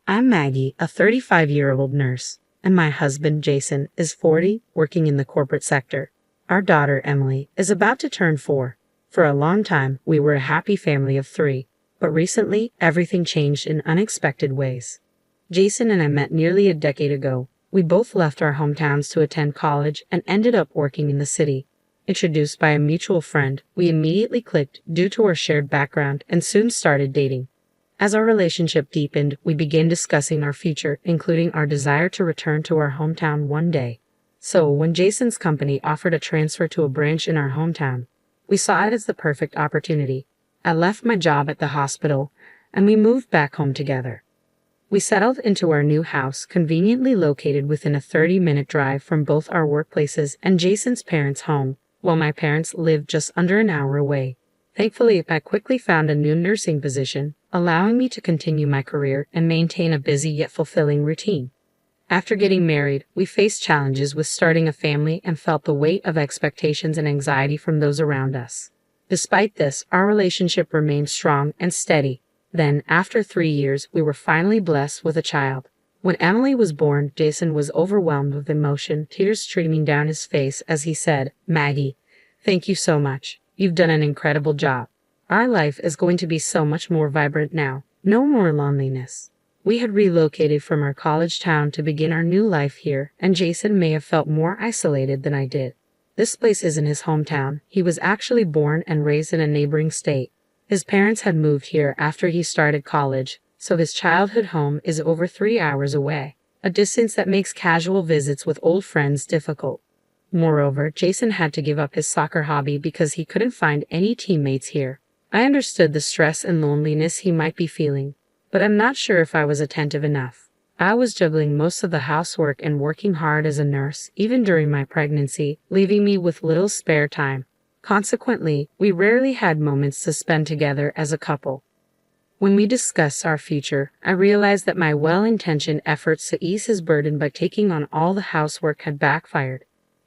I'm Maggie, a 35-year-old nurse, and my husband, Jason, is 40, working in the corporate sector. Our daughter, Emily, is about to turn 4. For a long time, we were a happy family of 3, but recently, everything changed in unexpected ways. Jason and I met nearly a decade ago. We both left our hometowns to attend college and ended up working in the city. Introduced by a mutual friend, we immediately clicked due to our shared background and soon started dating. As our relationship deepened, we began discussing our future, including our desire to return to our hometown one day. So, when Jason's company offered a transfer to a branch in our hometown, we saw it as the perfect opportunity. I left my job at the hospital, and we moved back home together. We settled into our new house, conveniently located within a 30-minute drive from both our workplaces and Jason's parents' home, while my parents lived just under an hour away. Thankfully, I quickly found a new nursing position, allowing me to continue my career and maintain a busy yet fulfilling routine. After getting married, we faced challenges with starting a family and felt the weight of expectations and anxiety from those around us. Despite this, our relationship remained strong and steady. Then, after 3 years, we were finally blessed with a child. When Emily was born, Jason was overwhelmed with emotion, tears streaming down his face as he said, "Maggie, thank you so much. You've done an incredible job. Our life is going to be so much more vibrant now. No more loneliness." We had relocated from our college town to begin our new life here, and Jason may have felt more isolated than I did. This place isn't his hometown. He was actually born and raised in a neighboring state. His parents had moved here after he started college, so his childhood home is over 3 hours away, a distance that makes casual visits with old friends difficult. Moreover, Jason had to give up his soccer hobby because he couldn't find any teammates here. I understood the stress and loneliness he might be feeling, but I'm not sure if I was attentive enough. I was juggling most of the housework and working hard as a nurse, even during my pregnancy, leaving me with little spare time. Consequently, we rarely had moments to spend together as a couple. When we discussed our future, I realized that my well-intentioned efforts to ease his burden by taking on all the housework had backfired.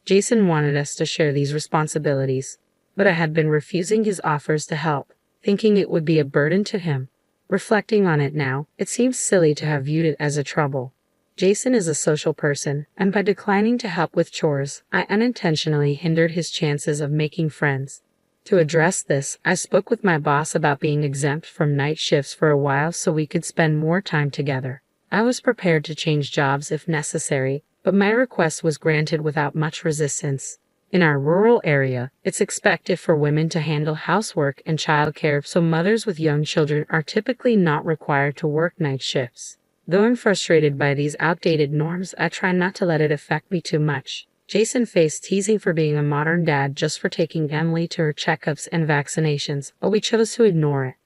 Jason wanted us to share these responsibilities, but I had been refusing his offers to help, thinking it would be a burden to him. Reflecting on it now, it seems silly to have viewed it as a trouble. Jason is a social person, and by declining to help with chores, I unintentionally hindered his chances of making friends. To address this, I spoke with my boss about being exempt from night shifts for a while so we could spend more time together. I was prepared to change jobs if necessary, but my request was granted without much resistance. In our rural area, it's expected for women to handle housework and childcare, so mothers with young children are typically not required to work night shifts. Though I'm frustrated by these outdated norms, I try not to let it affect me too much. Jason faced teasing for being a modern dad just for taking Emily to her checkups and vaccinations, but we chose to ignore it.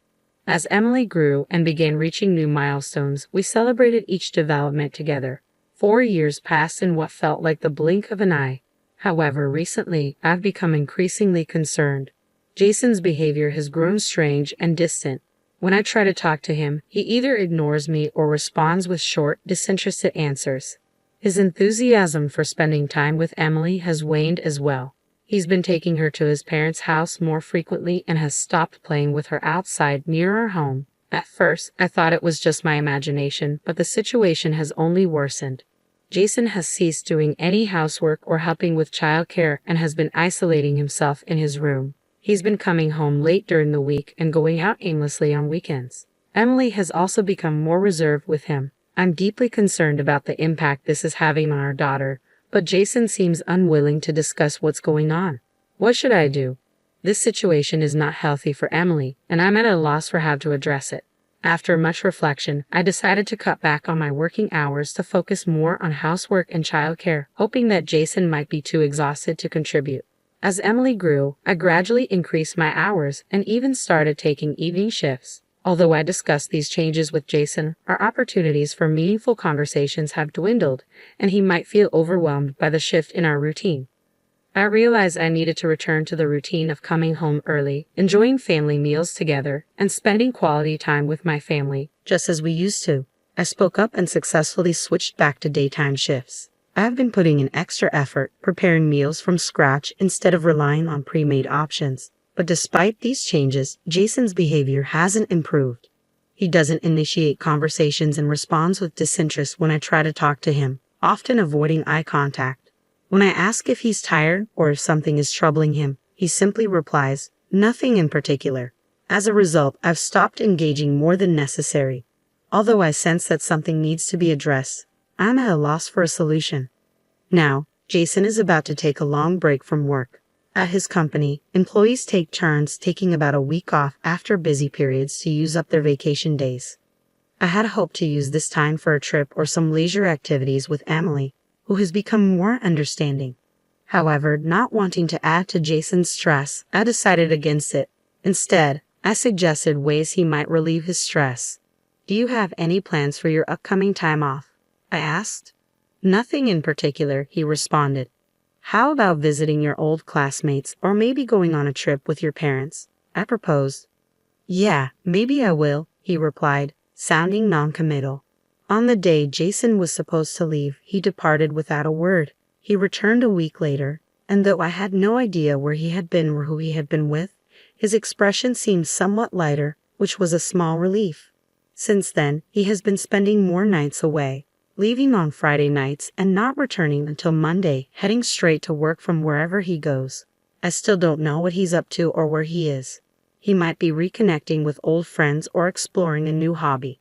As Emily grew and began reaching new milestones, we celebrated each development together. 4 years passed in what felt like the blink of an eye. However, recently, I've become increasingly concerned. Jason's behavior has grown strange and distant. When I try to talk to him, he either ignores me or responds with short, disinterested answers. His enthusiasm for spending time with Emily has waned as well. He's been taking her to his parents' house more frequently and has stopped playing with her outside near our home. At first, I thought it was just my imagination, but the situation has only worsened. Jason has ceased doing any housework or helping with childcare and has been isolating himself in his room. He's been coming home late during the week and going out aimlessly on weekends. Emily has also become more reserved with him. I'm deeply concerned about the impact this is having on our daughter, but Jason seems unwilling to discuss what's going on. What should I do? This situation is not healthy for Emily, and I'm at a loss for how to address it. After much reflection, I decided to cut back on my working hours to focus more on housework and childcare, hoping that Jason might be too exhausted to contribute. As Emily grew, I gradually increased my hours and even started taking evening shifts. Although I discussed these changes with Jason, our opportunities for meaningful conversations have dwindled, and he might feel overwhelmed by the shift in our routine. I realized I needed to return to the routine of coming home early, enjoying family meals together, and spending quality time with my family, just as we used to. I spoke up and successfully switched back to daytime shifts. I have been putting in extra effort, preparing meals from scratch instead of relying on pre-made options. But despite these changes, Jason's behavior hasn't improved. He doesn't initiate conversations and responds with disinterest when I try to talk to him, often avoiding eye contact. When I ask if he's tired or if something is troubling him, he simply replies, "Nothing in particular." As a result, I've stopped engaging more than necessary. Although I sense that something needs to be addressed, I'm at a loss for a solution. Now, Jason is about to take a long break from work. At his company, employees take turns taking about a week off after busy periods to use up their vacation days. I had hoped to use this time for a trip or some leisure activities with Emily, who has become more understanding. However, not wanting to add to Jason's stress, I decided against it. Instead, I suggested ways he might relieve his stress. "Do you have any plans for your upcoming time off?" I asked. "Nothing in particular," he responded. "How about visiting your old classmates or maybe going on a trip with your parents?" I proposed. "Yeah, maybe I will," he replied, sounding non-committal. On the day Jason was supposed to leave, he departed without a word. He returned a week later, and though I had no idea where he had been or who he had been with, his expression seemed somewhat lighter, which was a small relief. Since then, he has been spending more nights away, leaving on Friday nights and not returning until Monday, heading straight to work from wherever he goes. I still don't know what he's up to or where he is. He might be reconnecting with old friends or exploring a new hobby.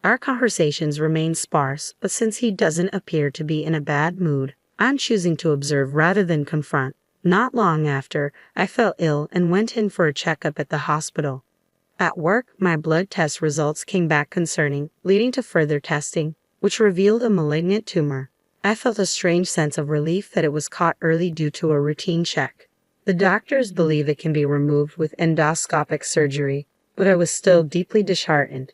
Our conversations remain sparse, but since he doesn't appear to be in a bad mood, I'm choosing to observe rather than confront. Not long after, I fell ill and went in for a checkup at the hospital. At work, my blood test results came back concerning, leading to further testing, which revealed a malignant tumor. I felt a strange sense of relief that it was caught early due to a routine check. The doctors believe it can be removed with endoscopic surgery, but I was still deeply disheartened.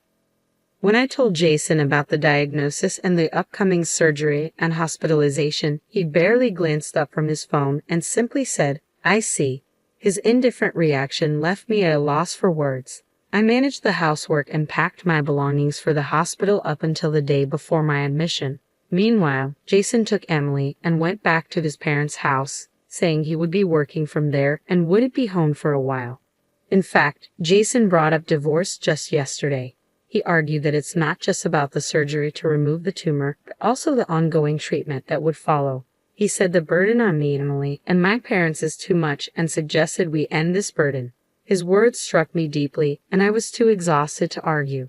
When I told Jason about the diagnosis and the upcoming surgery and hospitalization, he barely glanced up from his phone and simply said, "I see." His indifferent reaction left me at a loss for words. I managed the housework and packed my belongings for the hospital up until the day before my admission. Meanwhile, Jason took Emily and went back to his parents' house, saying he would be working from there and wouldn't be home for a while. In fact, Jason brought up divorce just yesterday. He argued that it's not just about the surgery to remove the tumor, but also the ongoing treatment that would follow. He said the burden on me, Emily, and my parents is too much and suggested we end this burden. His words struck me deeply, and I was too exhausted to argue.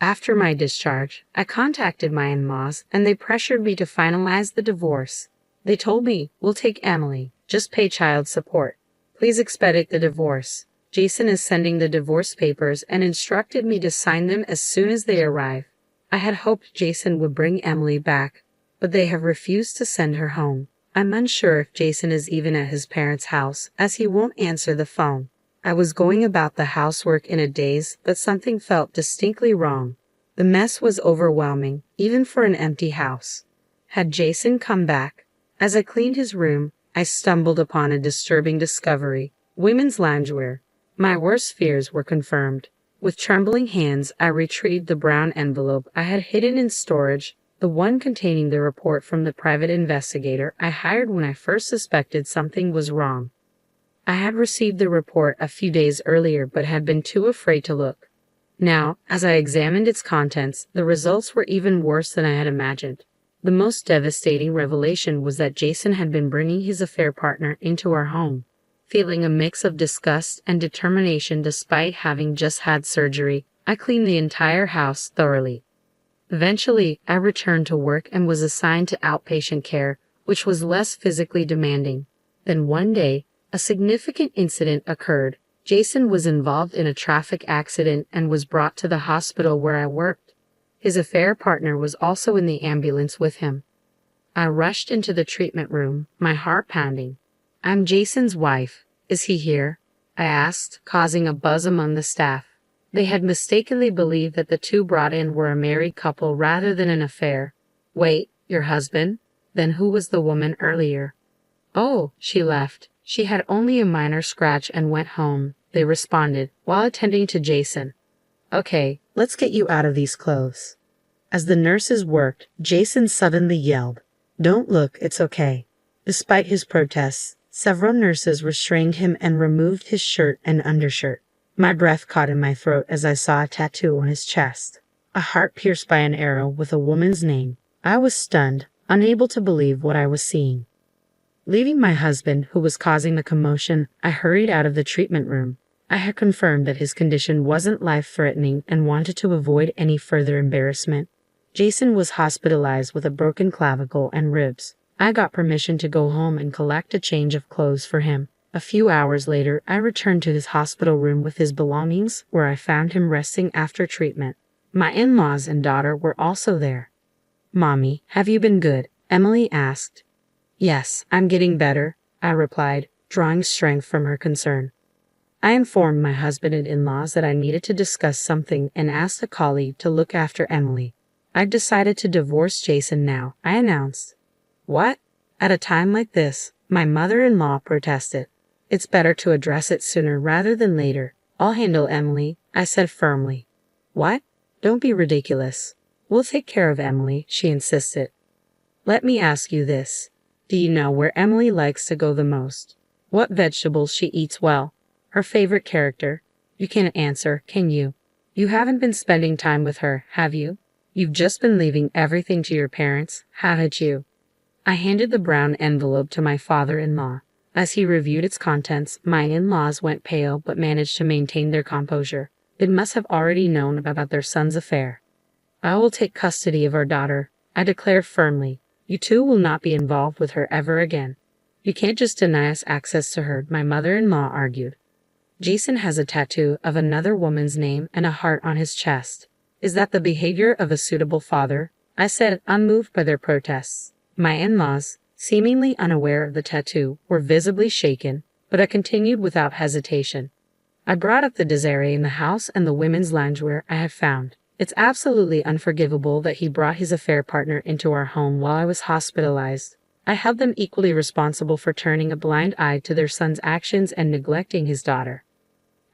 After my discharge, I contacted my in-laws, and they pressured me to finalize the divorce. They told me, "We'll take Emily, just pay child support. Please expedite the divorce. Jason is sending the divorce papers and instructed me to sign them as soon as they arrive." I had hoped Jason would bring Emily back, but they have refused to send her home. I'm unsure if Jason is even at his parents' house, as he won't answer the phone. I was going about the housework in a daze, but something felt distinctly wrong. The mess was overwhelming, even for an empty house. Had Jason come back? As I cleaned his room, I stumbled upon a disturbing discovery: women's loungewear. My worst fears were confirmed. With trembling hands, I retrieved the brown envelope I had hidden in storage, the one containing the report from the private investigator I hired when I first suspected something was wrong. I had received the report a few days earlier but had been too afraid to look. Now, as I examined its contents, the results were even worse than I had imagined. The most devastating revelation was that Jason had been bringing his affair partner into our home. Feeling a mix of disgust and determination despite having just had surgery, I cleaned the entire house thoroughly. Eventually, I returned to work and was assigned to outpatient care, which was less physically demanding. Then one day, a significant incident occurred. Jason was involved in a traffic accident and was brought to the hospital where I worked. His affair partner was also in the ambulance with him. I rushed into the treatment room, my heart pounding. "I'm Jason's wife. Is he here?" I asked, causing a buzz among the staff. They had mistakenly believed that the two brought in were a married couple rather than an affair. "Wait, your husband? Then who was the woman earlier?" "Oh, she left. She had only a minor scratch and went home," they responded, while attending to Jason. "Okay, let's get you out of these clothes." As the nurses worked, Jason suddenly yelled, "Don't look, it's okay." Despite his protests, several nurses restrained him and removed his shirt and undershirt. My breath caught in my throat as I saw a tattoo on his chest. A heart pierced by an arrow with a woman's name. I was stunned, unable to believe what I was seeing. Leaving my husband, who was causing the commotion, I hurried out of the treatment room. I had confirmed that his condition wasn't life-threatening and wanted to avoid any further embarrassment. Jason was hospitalized with a broken clavicle and ribs. I got permission to go home and collect a change of clothes for him. A few hours later, I returned to his hospital room with his belongings, where I found him resting after treatment. My in-laws and daughter were also there. "Mommy, have you been good?" Emily asked. "Yes, I'm getting better," I replied, drawing strength from her concern. I informed my husband and in-laws that I needed to discuss something and asked a colleague to look after Emily. "I've decided to divorce Jason now," I announced. "What?" At a time like this, my mother-in-law protested. "It's better to address it sooner rather than later. I'll handle Emily," I said firmly. "What? Don't be ridiculous. We'll take care of Emily," she insisted. "Let me ask you this. Do you know where Emily likes to go the most? What vegetables she eats well? Her favorite character? You can't answer, can you? You haven't been spending time with her, have you? You've just been leaving everything to your parents, haven't you?" I handed the brown envelope to my father-in-law. As he reviewed its contents, my in-laws went pale but managed to maintain their composure. They must have already known about their son's affair. "I will take custody of our daughter," I declared firmly. "You two will not be involved with her ever again." "You can't just deny us access to her," my mother-in-law argued. "Jason has a tattoo of another woman's name and a heart on his chest. Is that the behavior of a suitable father?" I said, unmoved by their protests. My in-laws, seemingly unaware of the tattoo, were visibly shaken, but I continued without hesitation. "I brought up the Desiree in the house and the women's loungewear I have found. It's absolutely unforgivable that he brought his affair partner into our home while I was hospitalized. I held them equally responsible for turning a blind eye to their son's actions and neglecting his daughter.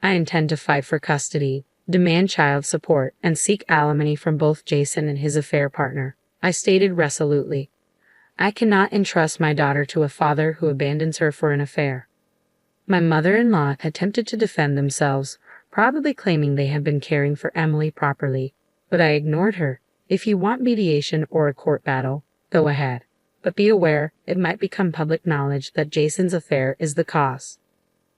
I intend to fight for custody, demand child support, and seek alimony from both Jason and his affair partner," I stated resolutely. "I cannot entrust my daughter to a father who abandons her for an affair." My mother-in-law attempted to defend themselves, probably claiming they had been caring for Emily properly, but I ignored her. "If you want mediation or a court battle, go ahead. But be aware, it might become public knowledge that Jason's affair is the cause."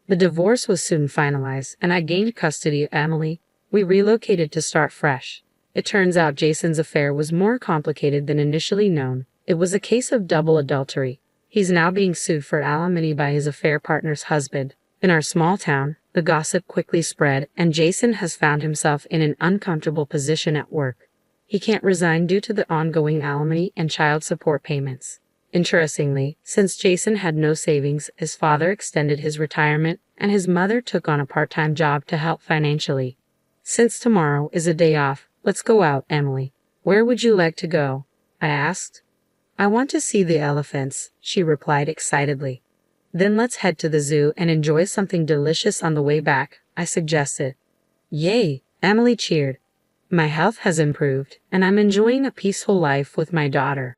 The divorce was soon finalized, and I gained custody of Emily. We relocated to start fresh. It turns out Jason's affair was more complicated than initially known. It was a case of double adultery. He's now being sued for alimony by his affair partner's husband. In our small town, the gossip quickly spread, and Jason has found himself in an uncomfortable position at work. He can't resign due to the ongoing alimony and child support payments. Interestingly, since Jason had no savings, his father extended his retirement, and his mother took on a part-time job to help financially. "Since tomorrow is a day off, let's go out, Emily. Where would you like to go?" I asked. "I want to see the elephants," she replied excitedly. "Then let's head to the zoo and enjoy something delicious on the way back," I suggested. "Yay!" Emily cheered. "My health has improved, and I'm enjoying a peaceful life with my daughter."